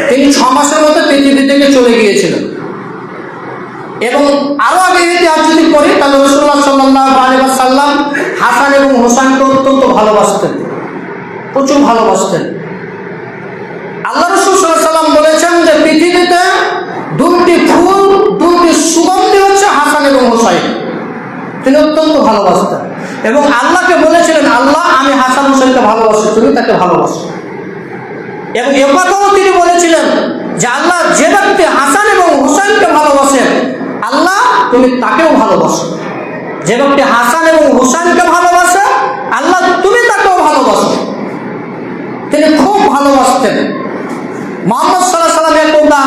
তিনি 6 মাসের মতো পৃথিবী থেকে চলে গিয়েছিলেন। এবং আরো আগে ইতিহাস যদি পড়ি তাহলে রাসূলুল্লাহ সাল্লাল্লাহু আলাইহি ওয়াসাল্লাম হাসান এবং হোসেনকে অত্যন্ত ভালোবাসতেন, প্রচুর ভালোবাসতেন। আল্লাহ রাসূল সাল্লাল্লাহু আলাইহি ওয়াসাল্লাম বলেছেন যে পৃথিবীতে দুটি ফুল, দুটি সুগন্ধি হচ্ছে হাসান এবং হোসেন। তিনি অত্যন্ত ভালোবাসতেন এবং আল্লাহকে বলেছিলেন, আল্লাহ আমি হাসান হোসেনকে ভালোবাসি, তুমি তাকে ভালোবাসো। এবং এ কথাও তিনি বলেছিলেন যে আল্লাহ যে ব্যক্তি হাসান এবং হোসেনকে ভালোবাসেন, আল্লাহ তুমি তাকেও ভালোবাসো। যে ব্যক্তি হাসান এবং হোসেনকে ভালোবাসে, আল্লাহ তুমি তাকেও ভালোবাসো। তিনি খুব ভালোবাসতেন। মুহাম্মদ সাল্লাল্লাহু আলাইহি ওয়াসাল্লাম একদা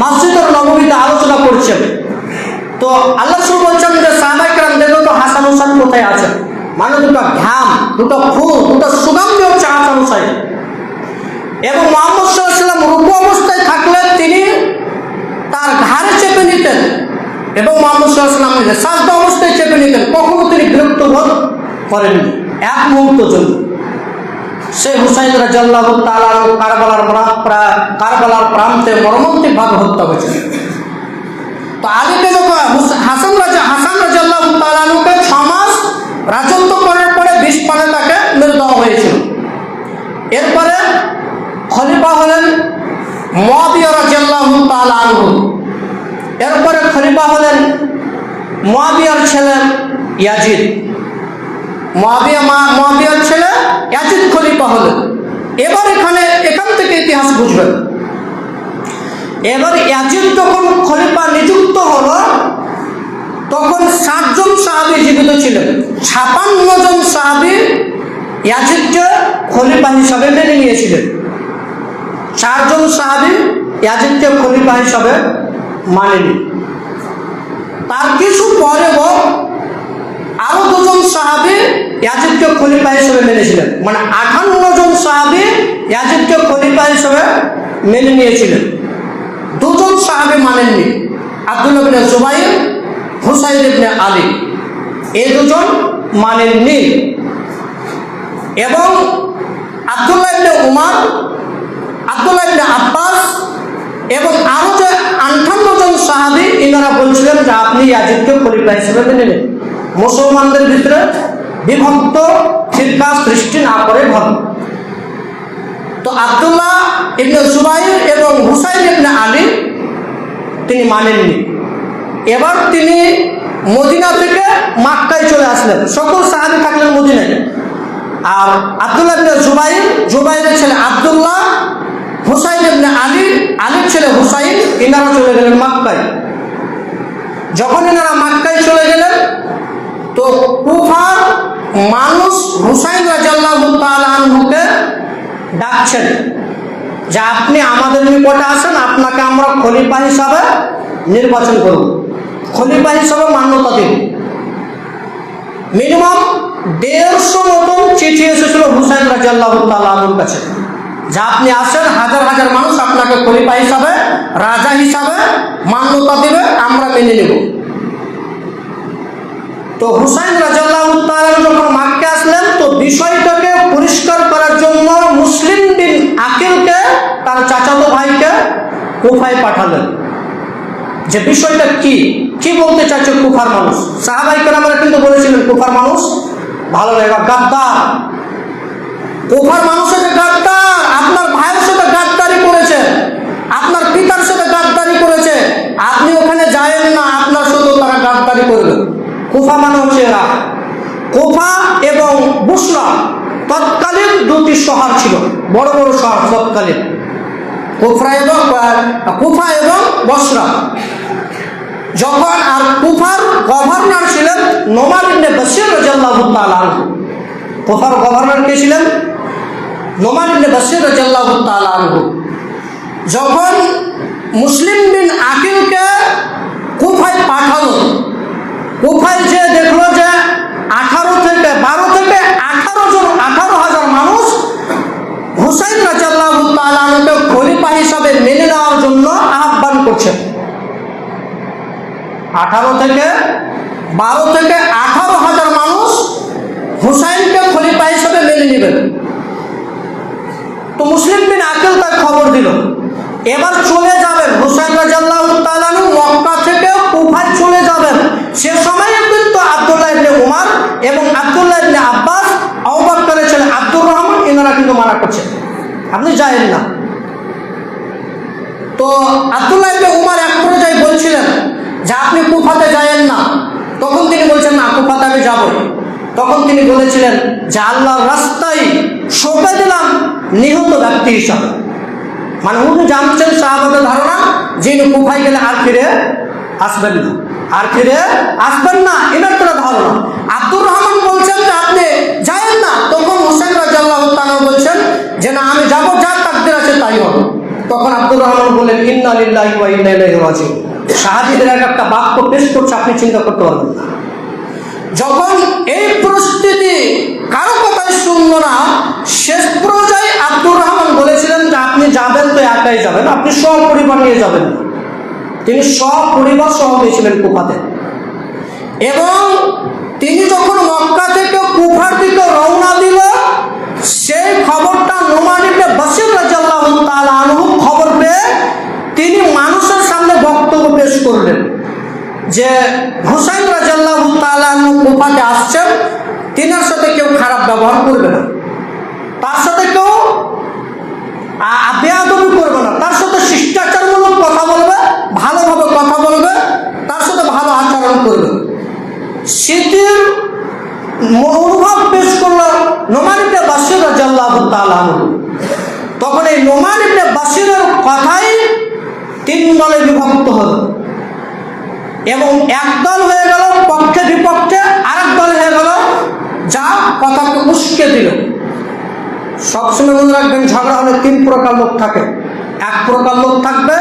মসজিদুল নববীতে আলোচনা করছেন, তো আল্লাহ রাসূল বলছেন যে সাহাবায়ে কেরাম দেখো তো হাসান হোসেন কোথায় আছে, মানে দুটো ঘাম, দুটো ফুল, দুটো সুগন্ধি হচ্ছে হাসান হোসেন। এবং মুহাম্মদ সাল্লাল্লাহু আলাইহি ওয়াসাল্লাম রূপু অবস্থায় থাকলে তিনি তার ঘাড়ে চেপে নিতেন এবং মুহাম্মদ সাল্লাল্লাহু আলাইহি ওয়াসাল্লাম সাজদা অবস্থায় চেপে নিতেন। কখনো তিনি বিরক্ত বোধ করেননি এক মুহূর্ত জন্য। সেই হুসাইন রাদিয়াল্লাহু তাআলা কারবালার প্রান্তে মর্মান্তিকভাবে হত্যা হয়েছে। তো আলীকে যখন হাসান রাদিয়াল্লাহু তাআলাকে 6 মাস রাজত্ব করার পরে 20 পানে তাকে মেরে দেওয়া হয়েছিল। এরপরে খলিফা হলেন মুয়াবিয়া রাদিয়াল্লাহু তাআলা আনহু। এরপরে খলিফা হলেন মুয়াবিয়ার ছেলে ইয়াজিদ। মুয়াবিয়ার ছেলে ইয়াজিদ খলিফা হলেন। এবার এখান থেকে ইতিহাস বুঝবেন। এবার ইয়াজিদ যখন খলিফা নিযুক্ত হলো তখন 60 জন সাহাবী জীবিত ছিলেন। 56 জন সাহাবী ইয়াজিদকে খলিফা হিসাবে মেনে নিয়েছিলেন। 4 জন সাহাবী ইয়াজিদকে খলিফা হিসাবে মানেনি। তার কিছু পরে আরো 2 জন সাহাবী ইয়াজিদকে খলিফা হিসেবে মেনেছিলেন, মানে 58 জন সাহাবী ইয়াজিদকে খলিফা হিসেবে মেনে নিয়েছিলেন। 2 জন সাহাবী মানেননি, আব্দুল্লাহ ইবনে জুবাইর, হুসাইন ইবনে আলী, এই 2 জন মানেননি। এবং আব্দুল্লাহ ইবনে উমর, আব্দুল্লাহ ইবনে আব্বাস এবং আরো যে 58 জন সাহাবী, ইনারা বলছিলেন যে আপনি ইয়াজিদকে খলিফা হিসেবে মেনে নিন, মুসলমানদের ভিতরে বিভক্ত ফিরকা সৃষ্টি না করে ভালো। তো আব্দুল্লাহ ইবনে জুবাইর এবং হুসাইন ইবনে আলী তিনি মানেননি। এবার তিনি মদিনা থেকে মক্কায় চলে আসলেন। সকল সাহাবী থাকলেন মদিনায়। আর আব্দুল্লাহ ইবনে জুবাইরের ছেলে আব্দুল্লাহ, হুসাইন ইবনে আলীর ছেলে হুসাইন, ইনারা চলে গেলেন মক্কায়। যখন এনারা মক্কায় চলে গেলেন তো কুফার মানুষ হুসাইন রাদিয়াল্লাহু তাআলা আনহুকে ডাকছেন যে আপনি আমাদের নিকটে আসেন, আপনাকে আমরা খলিফা হিসাবে নির্বাচন করব, খলিফা হিসাবে মান্যতা দেব। মিনিমাম 150 মতন চিঠি এসেছিল হুসাইন রাদিয়াল্লাহু তাআলা আনহুর কাছে যে আপনি আসেন, হাজার হাজার মানুষ আপনাকে খলিফা হিসাবে, রাজা হিসাবে মান্যতা দেবে, আমরা মেনে নেব। তো হুসাইন রাদিয়াল্লাহু তাআলা যখন মক্কা আসলেন তো বিষয়টাকে পরিষ্কার করার জন্য মুসলিম বিন আকিলকে, তার চাচাতো ভাইকে কুফায় পাঠালেন যে বিষয়টা কি বলতে চাইছে কুফার মানুষ। সাহাবায়ে কেরামরা কিন্তু বলেছিলেন কুফার মানুষ ভালো লাগে, গাদ্দার। কুফার মানুষ হচ্ছে গাদ্দার, আপনার ভাইয়ের সাথে গাদ্দারি করেছে, আপনার পিতার সাথে গাদ্দারি করেছে, আপনি ওখানে যায়েন না, আপনার সাথে তারা গাদ্দারি করবে। কুফা মানে হচ্ছে এরা। কুফা এবং বুসরা তৎকালীন 2টি শহর ছিল, বড় বড় শহর তৎকালীন, কুফা এবং বসরা। যখন আর কুফার গভর্নর ছিলেন নোমান ইবনে বাশির রাদিয়াল্লাহু তাআলা আনহু। কুফার গভর্নর কে ছিলেন? নোমান ইবনে বাশির রাদিয়াল্লাহু তাআলা আনহু। যখন মুসলিম বিন আকিলকে কুফায় পাঠালো, কুফায় যে দেখলো যে 12 থেকে 18,000 মানুষ হুসাইন রাদিয়াল্লাহু তাআলা আনহুকে খলিফা হিসাবে মেনে নেওয়ার জন্য আহ্বান করছে। 12 থেকে 18,000 মানুষ হুসাইনকে খলিফা হিসাবে মেনে নেবেন। তো মুসলিম বিন আকিল তার খবর দিল এবার চলে যাবেন হুসাইন রাদিয়াল্লাহু তাআলা আনহু মক্কা থেকে কুফায় চলে যাবেন। সে সময় কিন্তু আব্দুল্লাহ ইবনে উমর এবং আব্দুল্লাহ ইবনে আব্বাস, আবু বকরের ছেলে আব্দুর রহমান, এনারা কিন্তু মানা করছেন আপনি যায়েন না। তো আব্দুল্লাহ ইবনে উমর এক পর্যায়ে বলছিলেন যে আপনি কুফাতে যায়েন না। তখন তিনি বলছেন না, কুফাতে আমি যাবই। তখন তিনি বলেছিলেন যে আল্লাহর রাস্তায় সঁপে দিলাম নিহত ব্যক্তি হিসাবে। মানে উনি জানছেন সাহাবাদের ধারণা যে ইনি কুফায় গেলে আর ফিরে আসবেন না, আর ফিরে আসবেন না, এনার কোনো ধারণা। আব্দুর রহমান বলছেন যে আপনি যায়েন না। তখন হুসাইন রাদিয়াল্লাহু তাআলা বলছেন যে না, আমি যাব, যা তাকদীর আছে তাই হবে। তখন আব্দুর রহমান বললেন ইন্না লিল্লাহি ওয়া ইন্না ইলাইহি রাজিউন। সাহাবীদের একটা বাক্য পেশ করছে, আপনি চিন্তা করতে পারবেন না। যখন এই পরিস্থিতি কারো কথাই শুনল না, শেষ পর্যায়ে আব্দুর রহমান বলেছিলেন যে আপনি যাবেন তো একাই যাবেন, আপনি সপরিবার নিয়ে যাবেন না। তিনি সপরিবার সহ গিয়েছিলেন কুফাতে। এবং তিনি যখন মক্কা থেকে কুফার দিকে রওনা দিল, সেই খবরটা নুমান ইবনে বাশির রাদিয়াল্লাহু তাআলা আনহু খবর পেয়ে তিনি মানুষের সামনে বক্তব্য পেশ করলেন যে হুসাইন রাদিয়াল্লাহু তাআলা আনহু কুফাতে আসছেন, তিনার সাথে কেউ খারাপ ব্যবহার করবে না, তার সাথে কেউ বেয়াদবি করবে না, তার সাথে শিষ্টাচারমূলক কথা বলবে, ভালোভাবে কথা বলবে, তার সাথে ভালো আচরণ করবে। স্মৃতির অনুভব পেশ করল নুমান ইবনে বাশির রাদিয়াল্লাহু তাআলা আনহু। তখন এই নুমান ইবনে বাশিরের কথাই তিন দলে বিভক্ত হল এবং একদল হয়ে গেল পক্ষে বিপক্ষে, আরেক দল হয়ে গেল যা কথাকে উস্কে দিল। সবসময় মনে রাখবেন, ঝগড়া হলে তিন প্রকার লোক থাকে। এক প্রকার লোক থাকবে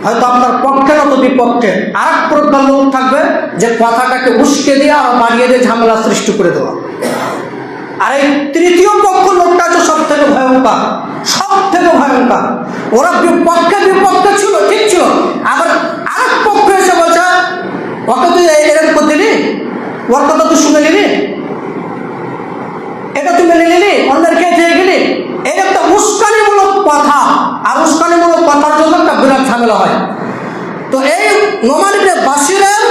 হয়তো আপনার পক্ষে নয়তো বিপক্ষে, আর এক প্রকার লোক থাকবে যে কথাটাকে উস্কে দিয়ে আর বাড়িয়ে দিয়ে ঝামেলা সৃষ্টি করে দেওয়া। আর এই তৃতীয় পক্ষ লোকটা হচ্ছে সব থেকে ভয়ঙ্কর, সব থেকে ভয়ঙ্কর। ওরা পক্ষে বিপক্ষে ছিল, ঠিক ছিল, আবার আরেক পক্ষ এসে বলছে ওকে তুই এরকম করে দিলি, ওর কথা তুই শুনে নিলি, এটা তুই মেনে নিলি, অন্যের খেয়ে দিয়ে গেলি। এই একটা উস্কানিমূলক কথা, আর উস্কানিমূলক কথার জন্য একটা বিরাট ঝামেলা হয়। তো এই নুমান ইবনে বাশিরের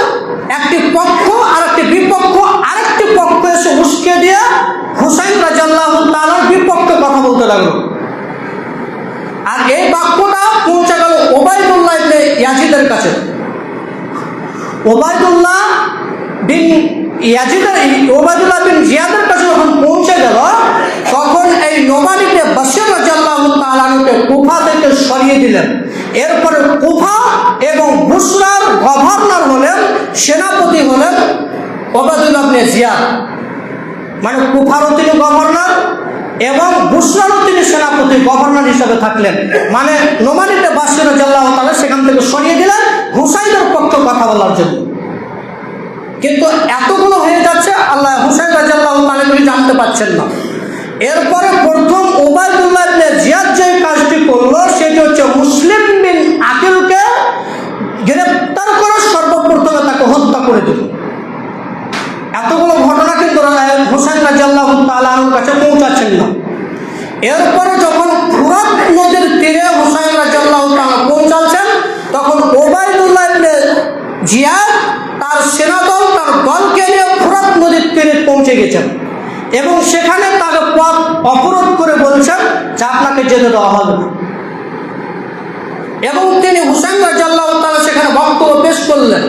একটি পক্ষ আর একটি বিপক্ষ, আরেকটি পক্ষ এসে উস্কে দিয়ে হুসাইন রাদিয়াল্লাহু তাআলার বিপক্ষে কথা বলতে লাগলো। আর এই বাক্যটা পৌঁছে গেল ওবায়দুল্লাহ ইবনে ইয়াজিদের কাছে। ওবায়দুল্লাহ বিন জিয়াদের কাছে যখন পৌঁছে গেল, তখন এই নুমান ইবনে বাশির রাদিয়াল্লাহু তাআলা আনহুকে কুফা থেকে সরিয়ে দিলেন। এরপরে কুফা এবং বুসরার গভর্নর হলেন, সেনাপতি হলেন ওবায়দুল্লাহ ইবনে জিয়াদ। মানে কুফারও তিনি গভর্নর এবং বুসরারও তিনি সেনাপতি, গভর্নর হিসাবে থাকলেন। মানে নুমান ইবনে বাশির রাদিয়াল্লাহু তাআলা সেখান থেকে সরিয়ে দিলেন হুসাইনের পক্ষে কথা বলার জন্য। কিন্তু এতগুলো হয়ে যাচ্ছে, আল্লাহ হুসাইন রাদিয়াল্লাহু তাআলা জানতে পারছেন না। এরপরে প্রথম ওবায়দুল্লাহ ইবনে জিয়াদ যে কাজটি করলো সেটি হচ্ছে মুসলিম বিন আকিলকে গ্রেফতার করে সর্বপ্রথমে তাকে হত্যা করে দিল। এতগুলো ঘটনা কিন্তু হুসাইন রাদিয়াল্লাহু তাআলা আনহুর কাছে পৌঁছাচ্ছেন না। এরপরে যখন ফুরাত নদীর তীরে হুসাইন রাদিয়াল্লাহু তাআলা পৌঁছাচ্ছেন, তখন ওবায়দুল্লাহ ইবনে জিয়াদ তার সেনাদল, তার দলকে নিয়ে ফুরাত নদীর তীরে পৌঁছে গেছেন এবং সেখানে তাকে পথ অবরোধ করে বলছেন যে আপনাকে যেতে দেওয়া হবে না। এবং তিনি হুসাইন রাদিয়াল্লাহু তাআলা সেখানে বক্তব্য পেশ করলেন।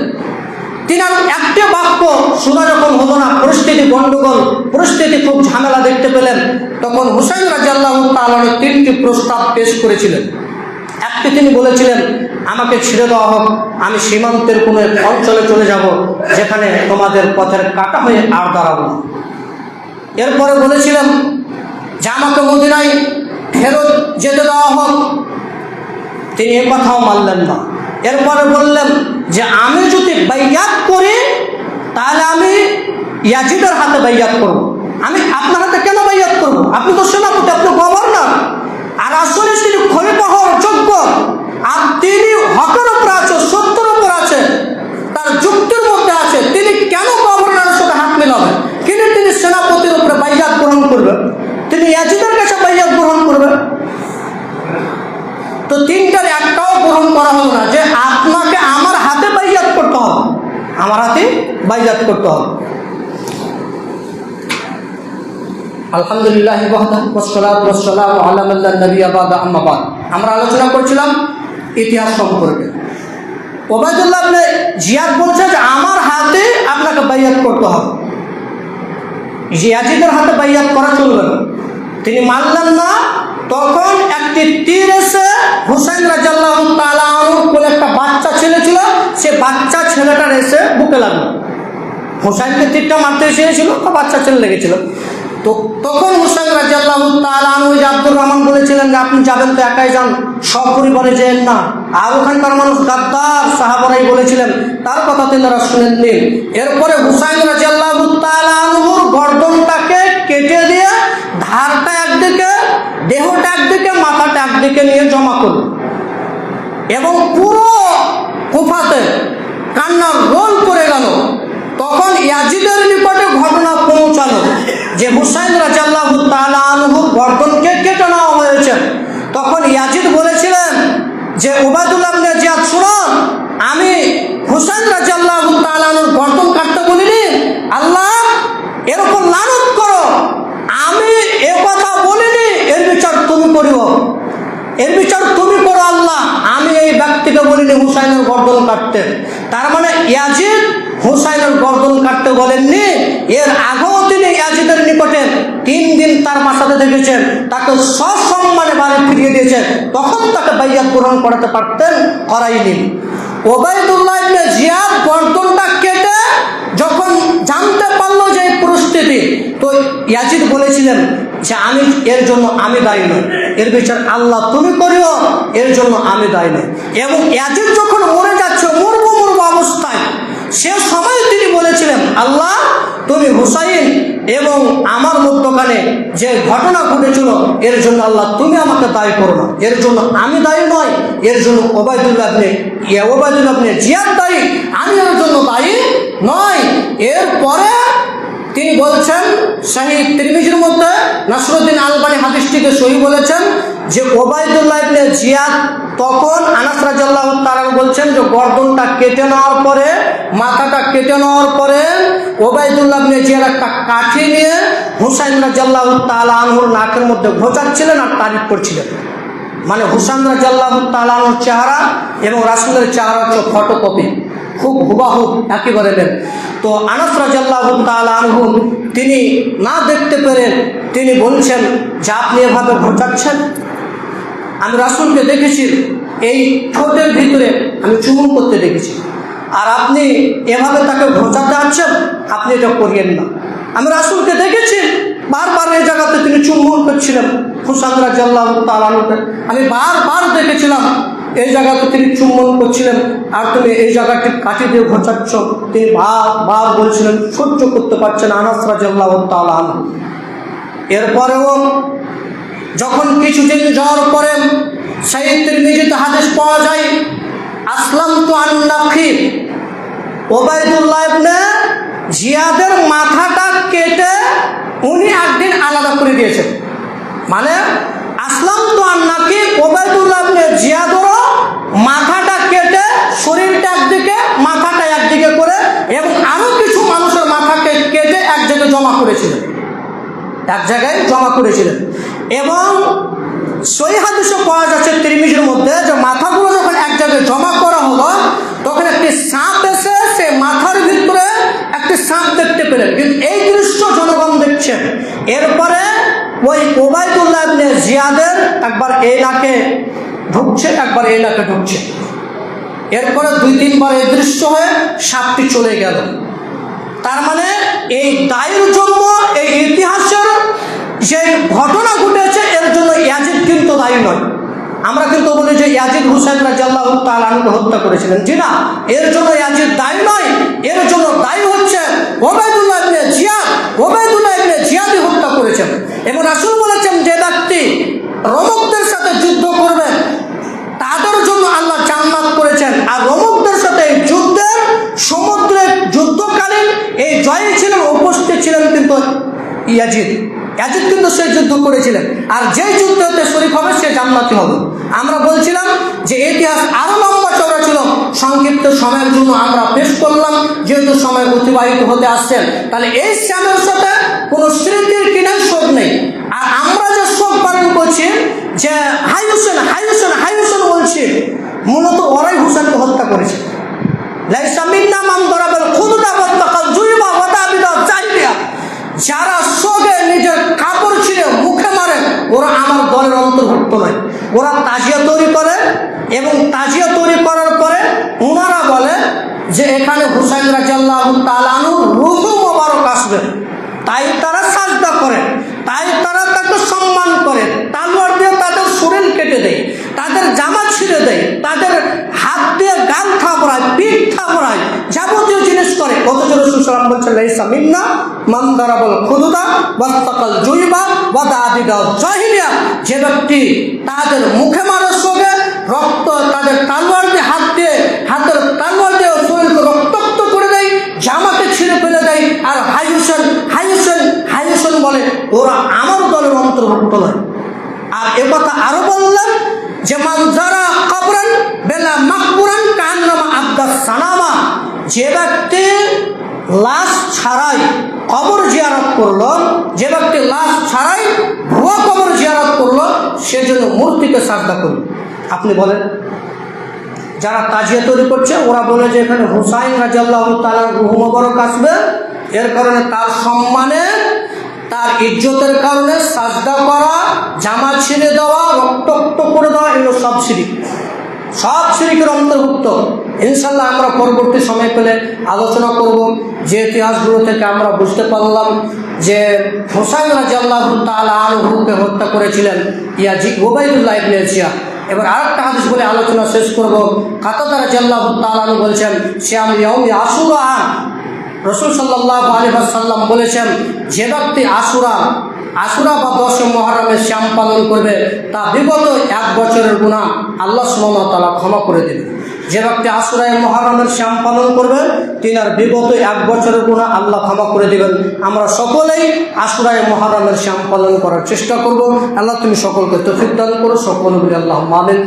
তিনি একটি বাক্য শোনা যখন হলো না, পরিস্থিতি গন্ডগোল, পরিস্থিতি খুব ঝামেলা দেখতে পেলেন, তখন হুসাইন রাদিয়াল্লাহু তাআলা তিনটি প্রস্তাব পেশ করেছিলেন। একটি তিনি বলেছিলেন আমাকে ছেড়ে দেওয়া হোক, আমি সীমান্তের কোনো অঞ্চলে চলে যাব যেখানে তোমাদের পথের কাটা হয়ে আর দাঁড়াবো না। এরপরে বলেছিলেন যে আমাকে মদিনায় ফেরত যেতে দেওয়া হোক, তিনি এ কথাও মানলেন না। এরপরে বললেন যে আমি যদি বাইয়াত করি তাহলে আমি ইয়াজিদের হাতে বাইয়াত করব। আমি আপনার হাতে কেন বাইয়াত করব? আপনি তো সেনাপতি, আপনি গভর্নর, আর আসলে তিনি খলিফা হওয়ার যোগ্য, আর তিনি হকের উপর আছে, সত্যের উপর আছে, তার যুক্তির মধ্যে আছে, তিনি কেন গভর্নরের সাথে হাত মিলাবেন? কিন্তু তিনি সেনাপতির উপরে বাইয়াত গ্রহণ করবেন, তিনি ইয়াজিদের কাছে বাইয়াত গ্রহণ করবেন। তো তিনটার একটা আমার হাতে বাইয়াত করতে হবে। আলহামদুলিল্লাহ ওয়াসসালাতু ওয়াসসালামু আলা মান লা নাবিয়্যা বা'দা, আম্মা বা'দ। আমরা আলোচনা করছিলাম ইতিহাস সম্পর্কে। ওবায়দুল্লাহ ইবনে জিয়াদ বলছে যে আমার হাতে আপনাকে বাইয়াত করতে হবে, ইয়াজিদের হাতে বাইয়াত করা চলবে না। তিনি মানলেন না। তখন একটি তীর এসে হুসাইন রাদিয়াল্লাহু তাআলা আনহুর কোলে একটা বাচ্চা ছেলে ছিল, সে বাচ্চা ছেলেটার এসে বুকে লাগলো। হুসাইনকে তীরটা মারতে এসেছিল, তো বাচ্চা ছেলে লেগেছিল। তো তখন হুসাইন রাদিয়াল্লাহু তাআলা আনহু আব্দুর রহমান বলেছিলেন যে আপনি যাবেন তো একাই যান, সব পরিবারে যেন না। আর ওখানকার মানুষ গাদ্দার, সাহাবারাই বলেছিলেন, তার কথা তিনারা শুনেননি। এরপরে হুসাইন রাদিয়াল্লাহু তাআলা আনহুর গর্দনটাকে কেটে দিয়ে ধারটা একদিকে, দেহটা একদিকে, মাথাটা একদিকে নিয়ে জমা করল এবং পুরো কুফাতে কান্নার রোল করে গেল। তখন ইয়াজিদের নিকটে ঘটনা পৌঁছালো যে হুসাইন রাদিয়াল্লাহু তাআলা আনহুর গর্দনকে কেটে নেওয়া হয়েছে। তখন ইয়াজিদ বলেছিলেন যে ওবায়দুল্লাহ ইবনে জিয়াদ শুনুন, আমি হুসাইন রাদিয়াল্লাহু তাআলা আনহুর গর্দন কাটতে বলিনি, আল্লাহ এরকম লানত করো, আমি এ কথা বলিনি, এর বিচার তুমি করিও, এর বিচার তুমি করো আল্লাহ, আমি এই ব্যক্তিকে বলিনি হুসাইনের গর্দন কাটতে। তার মানে ইয়াজিদ হুসাইনের গর্দন কাটতে বলেননি। এর আগেও তিনি ইয়াজিদের নিকটে 3 দিন তার বাসাতে থেকেছেন, তাকে সসম্মানে বাড়ি ফিরিয়ে দিয়েছেন। তখন তাকে বাইয়াত গ্রহণ করাতে পারতেন, করাইনি। ওবায়দুল্লাহ ইবনে জিয়াদ গর্দনটা কেটে যখন জানতে পারলো যে এই পরিস্থিতি, তো ইয়াজিদ বলেছিলেন যে আমি এর জন্য আমি দায়ী নই, এর বিচার আল্লাহ তুমি করিও, এর জন্য আমি দায়ী নই। এবং ইয়াজিদ যখন মরে যাচ্ছে মরবো অবস্থায়, সে সময় তিনি বলেছিলেন আল্লাহ তুমি হুসাইন এবং আমার মধ্যখানে যে ঘটনা ঘটেছিল এর জন্য আল্লাহ তুমি আমাকে দায়ী করো না, এর জন্য আমি দায়ী নয়, এর জন্য ওবায়দুল্লাহ ইবনে জিয়াদ দায়ী, আমি এর জন্য দায়ী নয়। এরপরে তিনি বলছেন, সহিহ তিরমিজির মধ্যে নাসরুদ্দিন আলবানী হাদিসটিকে সহিহ বলেছেন যে ওবায়দুল্লাহ ইবনে জিয়াদ তখন আনাস রাদিয়াল্লাহু তাআলা বলছেন যে গর্দনটা কেটে নেওয়ার পরে, মাথাটা কেটে নেওয়ার পরে ওবায়দুল্লাহ ইবনে জিয়াদ একটা কাঠি নিয়ে হুসাইন রাদিয়াল্লাহু তাআলা আনহুর নাকের মধ্যে ঘোচাচ্ছিলেন আর তারিফ করছিলেন। মানে হুসাইন রাদিয়াল্লাহু তাআলা আনহুর চেহারা এবং রাসূলের চেহারা হচ্ছে ফটোকপি, খুব হুবাহুব একেবারে নেন। তো আনাস রাদিয়াল্লাহু তাআলা আনহু তিনি না দেখতে পেরে তিনি বলছেন যে আপনি এভাবে ঘোচাচ্ছেন, আমি রাসূলকে দেখেছি এই ঠোঁটের ভিতরে আমি চুমুন করতে দেখেছি, আর আপনি এভাবে তাকে ঘোচাতে আছেন, আপনি এটা করিয়েন না। আমি রাসূলকে দেখেছি বারবার এই জায়গাতে তিনি চুম্বন করছিলেন হুসাইন রাদিয়াল্লাহু তাআলা আনহুকে, আমি বারবার দেখেছিলাম এই জায়গাতে তিনি চুম্বন করছিলেন, আর তুমি এই জায়গাটি কাঠি দিয়ে ঘোচাচ্ছ। তিনি বারবার বলছিলেন, সহ্য করতে পারছেন আনাস রাদিয়াল্লাহু তাআলা আনহু। এরপরেও যখন কিছুদিন যাওয়ার পরে সহিহ তিরমিজিতে হাদিস পাওয়া যায়, আসলাম তো আন-নাখি, ওবায়দুল্লাহ ইবনে জিয়াদের মাথাটা কেটে উনি একদিন আলাদা করে দিয়েছেন। মানে আসলাম তো আন-নাখি, ওবায়দুল্লাহ ইবনে জিয়াদেরও মাথাটা কেটে শরীরটা একদিকে মাথাটা একদিকে করে এবং আরো কিছু মানুষের মাথাকে কেটে এক জায়গায় জমা করেছিলেন, এক জায়গায় জমা করেছিলেন। এবং সহিহ হাদিসে পাওয়া যাচ্ছে তিরমিজির মধ্যে যে মাথাগুলো যখন এক জায়গায় জমা করা হলো তখন একটি সাপ এসে সে মাথার ভিতরে একটি সাপ দেখতে পেলেন, কিন্তু এই দৃশ্য জনগণ দেখছেন। এরপরে ওই ওবায়দুল্লাহ ইবনে জিয়াদের একবার এই নাকে ঢুকছে, একবার এই নাকে ঢুকছে। এরপরে 2-3 বার এই দৃশ্য হয়ে সাপটি চলে গেল। তার মানে এই দায়ের জন্য, এই ইতিহাসের যে ঘটনা ঘটেছে এর জন্য ইয়াজিদ কিন্তু দায়ী নয়। আমরা কিন্তু বলি যে ইয়াজিদ হুসাইন রাদিয়াল্লাহু তাআলা আনহুকে হত্যা করেছিলেন, জি না, এর জন্য ইয়াজিদ দায়ী নয়, এর জন্য দায়ী হচ্ছে ওবায়দুল্লাহ ইবনে জিয়াদ। ওবায়দুল্লাহ ইবনে জিয়াদই হত্যা করেছেন। এবং রাসূল বলেছেন যে ব্যক্তি রোমকদের সাথে যুদ্ধ করবে তাদের জন্য আল্লাহ জান্নাত করেছেন, আর রোমকদের সাথে যুদ্ধের সমুদ্রের যুদ্ধকালীন এই জয়ে ছিলেন, উপস্থিত ছিলেন কিন্তু ইয়াজিদ কিন্তু সেই যুদ্ধ করেছিলেন, আর যে যুদ্ধতে শরীক হবে সে জান্নাতি হবে। আমরা বলছিলাম যে ইতিহাস আরো লম্বা চওড়া ছিল, সংক্ষিপ্ত সময়ের জন্য আমরা পেশ করলাম, যেহেতু সময় অতিবাহিত হতে আসছেন। তাহলে এই শ্যামের সাথে কোনো স্মৃতির কিনার শোক নেই। আর আমরা যে শোক পালন করছি, যে হাই হুসেন হাই হুসেন হাই হুসেন বলছি, মূলত ওরাই হুসেনকে হত্যা করেছে। লাইসা মিন্না মান দরাবাল খুদুদা ওয়াতাকাল জুইবা ওয়াদাবিদা জাহিলিয়া, যারা শোকে নিজের কাপড় ছিঁড়ে মুখে মারে, ওরা আমার দলের অন্তর্ভুক্ত নয়। ওরা তাজিয়া তৈরি করে, এবং তাজিয়া তৈরি করার পরে ওনারা বলে যে এখানে হুসাইন রাদিয়াল্লাহু তাআলা আনহুর রূহ মোবারক আসবে, তাই তারা সাজদা করে, তাই তারা তাকে সম্মান করে, তালোয়ার দিয়ে তাদের শরীর কেটে দেয়, তাদের জামা ছিঁড়ে দেয়, তাদের হাত দিয়ে গাল থাপড়ায়, পিঠ থাপড়ায়, যাবতীয় জিনিস করে। অথচ রাসূল সাল্লাল্লাহু আলাইহি ওয়াসাল্লাম বলছেন লাইসা মিন্না মান দারাবাল খুদুদা ওয়াস্তাকাল জুইবা ওয়াদাবিদা জাহিলিয়া, যে ব্যক্তি তাদের মুখে মারে সঙ্গে রক্ত, তাদের তালোয়ার দিয়ে হাতের তালোয়ার দিয়ে শরীরকে রক্তাক্ত করে দেয়, জামাকে ছিঁড়ে ফেলে দেয়, আর হাই হুসেন হাই হুসেন হাই হুসেন বলে, ওরা আমার দলের অন্তর্ভুক্ত নয়। আর একথা আরো বললেন যে মানজারা কবরান বেলা মাকবুরান কান্নামা আব্দাস সানামা, যে ব্যক্তি লাশ ছাড়াই কবর জিয়ারত করলো, যে ব্যক্তি লাশ ছাড়াই ভুয়া কবর জিয়ারত করলো, সে যেন মূর্তিকে সাজদা করল। আপনি বলেন, যারা তাজিয়া তৈরি করছে ওরা বলে যে এখানে হুসাইন রাদিয়াল্লাহু তাআলার রূহ মোবারক আসবে, এর কারণে তার সম্মানে, তার ইজ্জতের কারণে সাজদা করা, জামা ছিঁড়ে দেওয়া, রক্তাক্ত করে দেওয়া, এগুলো সব শিরক, সব শিরকের অন্তর্ভুক্ত। ইনশাল্লাহ আমরা পরবর্তী সময় পেলে আলোচনা করব। যে ইতিহাসগুলো থেকে আমরা বুঝতে পারলাম যে হুসাইন রাদিয়াল্লাহু তাআলা আনহুকে হত্যা করেছিলেন উবাইদুল্লাহ ইবনে জিয়াদ। এবার আরেকটা হাদিস বলে আলোচনা শেষ করব। কাতাদা রাদিয়াল্লাহু তাআলা আনহু বলছেন, শিয়াম ইয়াউমি আশুরা, রাসূল সাল্লাল্লাহু আলাইহি ওয়াসাল্লাম বলেছেন, যে ব্যক্তি আশুরা বা 10 মুহররমের শ্যাম পালন করবে, তা বিগত 1 বছরের গুনাহ আল্লাহ সুবহানাহু ওয়া তাআলা ক্ষমা করে দেবেন। যে ব্যক্তি আশুরা মুহররমের শ্যাম পালন করবে, তিনার বিগত 1 বছরের গুনাহ আল্লাহ ক্ষমা করে দেবেন। আমরা সকলেই আশুরা মুহররমের শ্যাম পালন করার চেষ্টা করব। আল্লাহ তুমি সকলকে তৌফিক দান করো, সকলে বলি আল্লাহুম্মা আমিন।